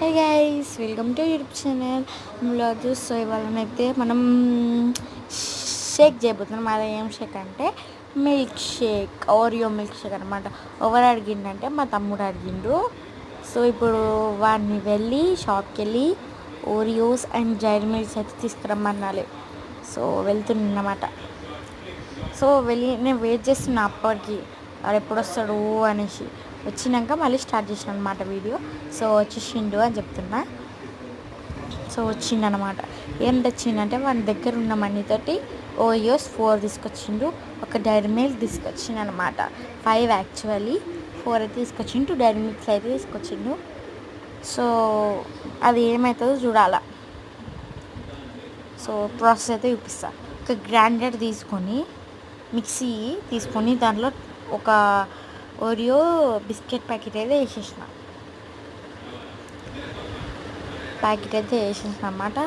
Hey guys, welcome to YouTube channel blog. So ఇవాళనైతే మనం shake చేయబోతున్నాం. అది ఏం షేక్ అంటే milk shake, Oreo milk shake అనమాట. ఎవరు అడిగిండంటే మా తమ్ముడు అడిగిండు. సో ఇప్పుడు వాడిని వెళ్ళి షాప్కి వెళ్ళి ఓరియోస్ అండ్ జైల్ మిల్క్స్ అయితే తీసుకురమ్మన్నాలి. సో వెళ్తున్నమాట. సో వెళ్ళి నేను వెయిట్ చేస్తున్నా అప్పటికి వాడు ఎప్పుడు వస్తాడు అనేసి. వచ్చినాక మళ్ళీ స్టార్ట్ చేసిన అనమాట వీడియో. సో వచ్చేసిండు అని చెప్తున్నా. సో వచ్చిండనమాట. ఏం తెచ్చిండంటే వాడి దగ్గర ఉన్న మనీతోటి ఓయోస్ 4 తీసుకొచ్చిండు, ఒక డైరీ మిల్క్ తీసుకొచ్చిండు అనమాట. 5 యాక్చువల్లీ, 4 అయితే తీసుకొచ్చిండు. డైరీ మిల్క్స్ అయితే తీసుకొచ్చిండు. సో అది ఏమవుతుందో చూడాలా. సో ప్రాసెస్ అయితే చూపిస్తా. ఒక గ్రైండర్ తీసుకొని, మిక్సీ తీసుకొని దాంట్లో ఒక ఓరియో బిస్కెట్ ప్యాకెట్ అయితే వేసేసిన అన్నమాట.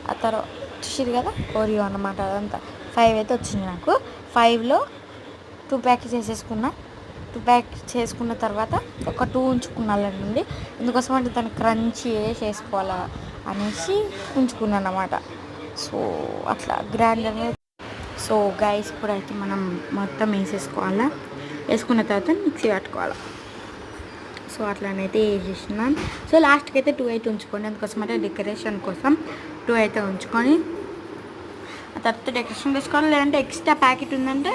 ఆ తర్వాత చూసిరు కదా ఓరియో అన్నమాట. అదంతా 5 అయితే వచ్చింది నాకు. 5లో 2 ప్యాకెట్స్ వేసేసుకున్నా. 2 ప్యాకెట్స్ వేసుకున్న తర్వాత ఒక 2 ఉంచుకున్నానండి. ఎందుకోసం అంటే దాన్ని క్రంచీ చేసుకోవాలా అనేసి ఉంచుకున్నాను అన్నమాట. సో అట్లా గ్రైండర్. సో గైస్ ఇప్పుడైతే మనం మొత్తం వేసేసుకోవాలా. వేసుకున్న తర్వాత మిక్సీ పట్టుకోవాలి. సో అట్లానైతే వేసేసినాను. సో లాస్ట్కి అయితే 2 అయితే ఉంచుకోండి. అందుకోసం అంటే డెకరేషన్ కోసం 2 అయితే ఉంచుకొని ఆ తర్వాత డెకరేషన్ చేసుకోవాలి. లేదంటే ఎక్స్ట్రా ప్యాకెట్ ఉందంటే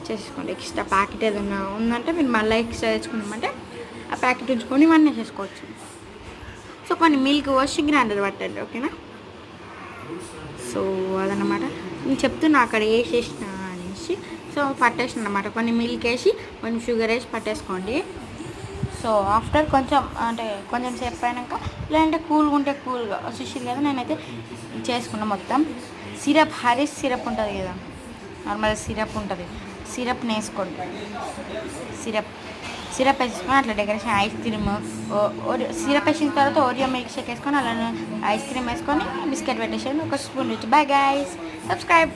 చేసుకోండి. ఎక్స్ట్రా ప్యాకెట్ ఏదైనా ఉందంటే మీరు మళ్ళీ ఎక్స్ట్రా తెచ్చుకున్నామంటే ఆ ప్యాకెట్ ఉంచుకొని ఇవన్నీ చేసుకోవచ్చు. సో కొన్ని మిల్క్ వాష్ గ్రైండర్ పట్టండి, ఓకేనా. సో అదనమాట నేను చెప్తున్నా అక్కడ వేసేసిన అనేసి. సో పట్టేసిన అనమాట. కొన్ని మిల్క్ వేసి కొంచెం షుగర్ వేసి పట్టేసుకోండి. సో ఆఫ్టర్ కొంచెం సేపు అయినాక, లేదంటే కూల్గా ఉంటే కూల్గా వచ్చేసింది కదా. నేనైతే చేసుకున్నా మొత్తం. సిరప్, హరీస్ సిరప్ ఉంటుంది కదా, నార్మల్ సిరప్ ఉంటుంది. సిరప్ని వేసుకోండి. సిరప్ వేసుకొని అట్లా డెకరేషన్ ఐస్ క్రీమ్, సిరప్ వేసిన తర్వాత ఓరియో మిల్క్ షేక్ వేసుకొని అలానే ఐస్ క్రీమ్ వేసుకొని బిస్కెట్ పెట్టేసాను. ఒక స్పూన్ వచ్చి. Bye guys, subscribe.